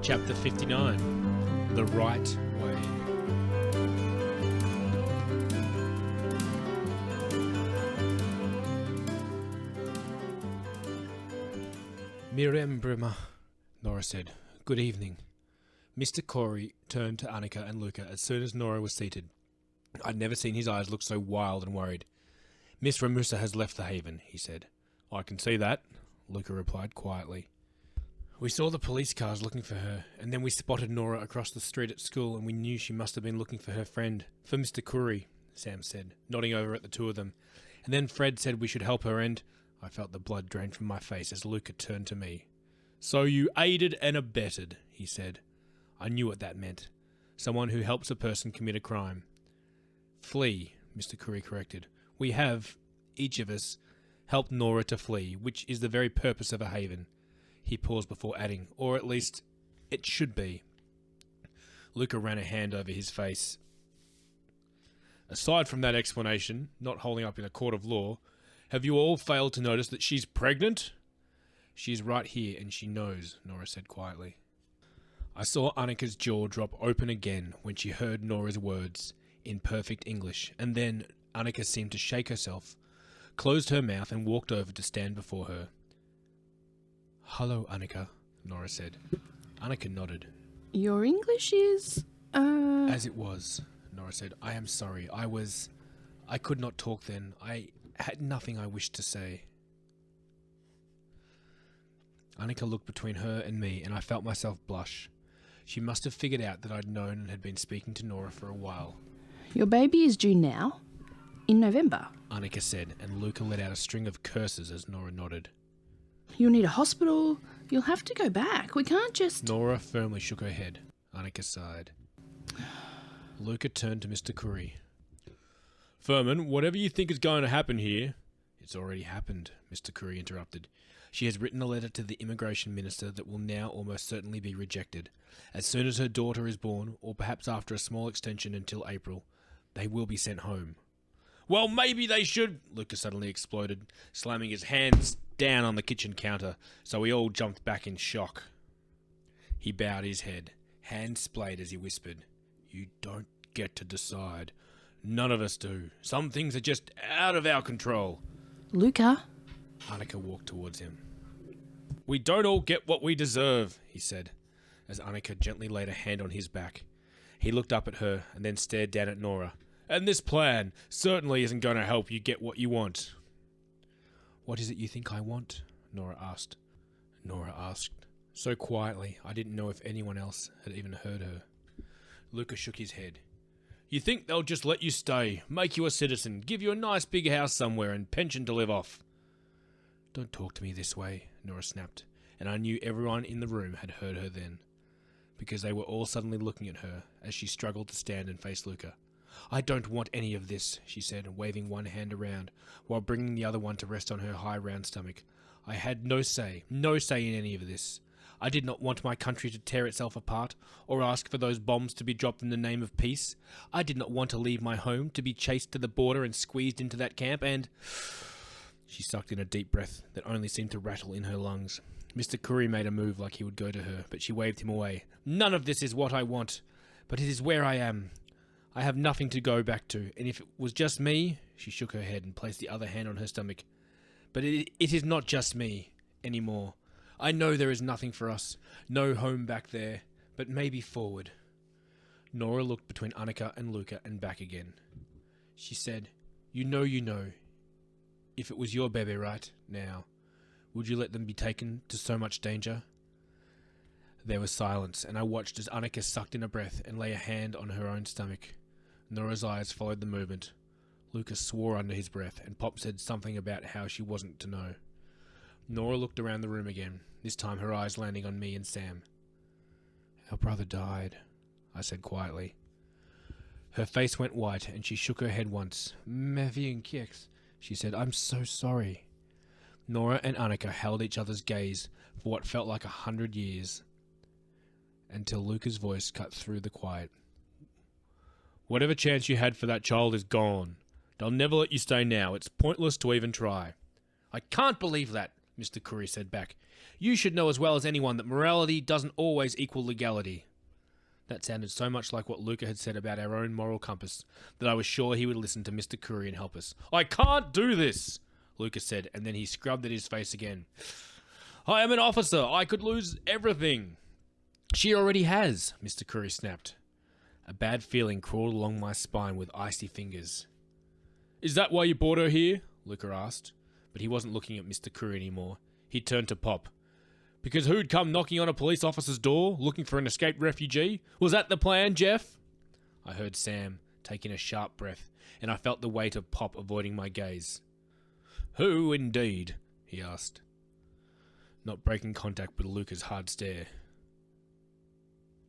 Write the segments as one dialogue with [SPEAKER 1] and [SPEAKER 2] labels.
[SPEAKER 1] Chapter 59. The Right Way. Miriam Brimmer, Nora said. Good evening. Mr. Corey turned to Annika and Luca as soon as Nora was seated. I'd never seen his eyes look so wild and worried. Miss Ramusa has left the Haven, he said. I can see that, Luca replied quietly. We saw the police cars looking for her, and then we spotted Nora across the street at school, and we knew she must have been looking for her friend, for Mr. Curry, Sam said, nodding over at the two of them. And then Fred said we should help her, and I felt the blood drain from my face as Luca turned to me. So you aided and abetted, he said. I knew what that meant. Someone who helps a person commit a crime. Flee, Mr. Curry corrected. We have, each of us, helped Nora to flee, which is the very purpose of a haven. He paused before adding, or at least, it should be. Luca ran a hand over his face. Aside from that explanation, not holding up in a court of law, have you all failed to notice that she's pregnant? She's right here and she knows, Nora said quietly. I saw Annika's jaw drop open again when she heard Nora's words in perfect English, and then Annika seemed to shake herself, closed her mouth and walked over to stand before her. Hello, Annika, Nora said. Annika nodded.
[SPEAKER 2] Your English is,
[SPEAKER 1] As it was, Nora said. I am sorry. I could not talk then. I had nothing I wished to say. Annika looked between her and me, and I felt myself blush. She must have figured out that I'd known and had been speaking to Nora for a while.
[SPEAKER 2] Your baby is due now, in November,
[SPEAKER 1] Annika said, and Luca let out a string of curses as Nora nodded.
[SPEAKER 2] You'll need a hospital. You'll have to go back. We can't just...
[SPEAKER 1] Nora firmly shook her head. Annika sighed. Luca turned to Mr. Curry. Furman, whatever you think is going to happen here... It's already happened, Mr. Curry interrupted. She has written a letter to the immigration minister that will now almost certainly be rejected. As soon as her daughter is born, or perhaps after a small extension until April, they will be sent home. Well, maybe they should, Luca suddenly exploded, slamming his hands down on the kitchen counter, so we all jumped back in shock. He bowed his head, hands splayed as he whispered, You don't get to decide. None of us do. Some things are just out of our control.
[SPEAKER 2] Luca?
[SPEAKER 1] Annika walked towards him. We don't all get what we deserve, he said, as Annika gently laid a hand on his back. He looked up at her and then stared down at Nora. And this plan certainly isn't going to help you get what you want. What is it you think I want? Nora asked. So quietly, I didn't know if anyone else had even heard her. Luca shook his head. You think they'll just let you stay, make you a citizen, give you a nice big house somewhere and pension to live off? Don't talk to me this way, Nora snapped, and I knew everyone in the room had heard her then, because they were all suddenly looking at her as she struggled to stand and face Luca. I don't want any of this, she said, waving one hand around, while bringing the other one to rest on her high round stomach. I had no say in any of this. I did not want my country to tear itself apart, or ask for those bombs to be dropped in the name of peace. I did not want to leave my home, to be chased to the border and squeezed into that camp, and... She sucked in a deep breath that only seemed to rattle in her lungs. Mr. Curry made a move like he would go to her, but she waved him away. None of this is what I want, but it is where I am. I have nothing to go back to, and if it was just me... She shook her head and placed the other hand on her stomach. But it is not just me anymore. I know there is nothing for us, no home back there, but maybe forward. Nora looked between Annika and Luca and back again. She said, You know. If it was your baby right now, would you let them be taken to so much danger? There was silence, and I watched as Annika sucked in a breath and lay a hand on her own stomach. Nora's eyes followed the movement. Lucas swore under his breath, and Pop said something about how she wasn't to know. Nora looked around the room again, this time her eyes landing on me and Sam. Our brother died, I said quietly. Her face went white, and she shook her head once. Ma vie inquiète, she said. I'm so sorry. Nora and Annika held each other's gaze for what felt like 100 years, until Luca's voice cut through the quiet. Whatever chance you had for that child is gone. They'll never let you stay now. It's pointless to even try. I can't believe that, Mr. Curry said back. You should know as well as anyone that morality doesn't always equal legality. That sounded so much like what Luca had said about our own moral compass that I was sure he would listen to Mr. Curry and help us. I can't do this, Luca said, and then he scrubbed at his face again. I am an officer. I could lose everything. She already has, Mr. Curry snapped. A bad feeling crawled along my spine with icy fingers. Is that why you brought her here? Luca asked, but he wasn't looking at Mr. Curry anymore. He turned to Pop. Because who'd come knocking on a police officer's door, looking for an escaped refugee? Was that the plan, Jeff? I heard Sam taking a sharp breath, and I felt the weight of Pop avoiding my gaze. Who, indeed? He asked, not breaking contact with Luca's hard stare.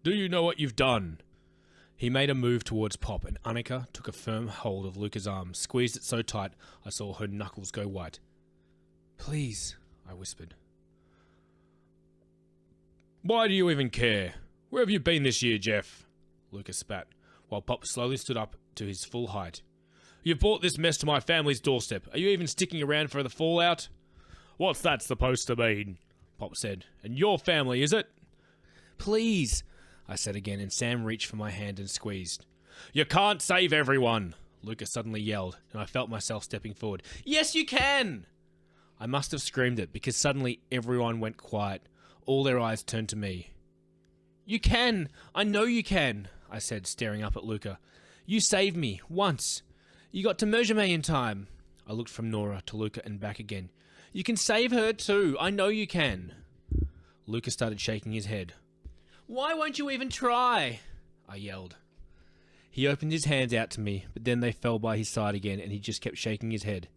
[SPEAKER 1] Do you know what you've done? He made a move towards Pop, and Annika took a firm hold of Luca's arm, squeezed it so tight I saw her knuckles go white. Please, I whispered. Why do you even care? Where have you been this year, Jeff? Luca spat, while Pop slowly stood up to his full height. You've brought this mess to my family's doorstep. Are you even sticking around for the fallout? What's that supposed to mean? Pop said. And your family, is it? Please, I said again, and Sam reached for my hand and squeezed. You can't save everyone, Luca suddenly yelled, and I felt myself stepping forward. Yes, you can! I must have screamed it, because suddenly everyone went quiet. All their eyes turned to me. You can! I know you can, I said, staring up at Luca. You saved me, once. You got to Merjame in time. I looked from Nora to Luca and back again. You can save her too. I know you can. Luca started shaking his head. Why won't you even try? I yelled. He opened his hands out to me, but then they fell by his side again and he just kept shaking his head.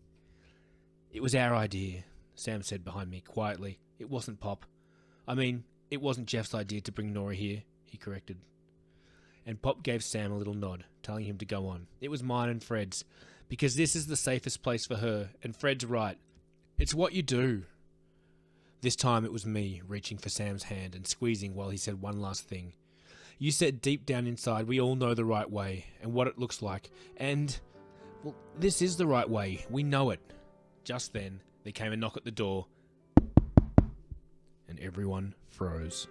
[SPEAKER 1] It was our idea, Sam said behind me, quietly. It wasn't Pop. I mean, it wasn't Jeff's idea to bring Nora here, he corrected. And Pop gave Sam a little nod, telling him to go on. It was mine and Fred's, because this is the safest place for her, and Fred's right. It's what you do. This time it was me, reaching for Sam's hand and squeezing while he said one last thing. You said deep down inside we all know the right way, and what it looks like, and, well, this is the right way. We know it. Just then, there came a knock at the door, and everyone froze.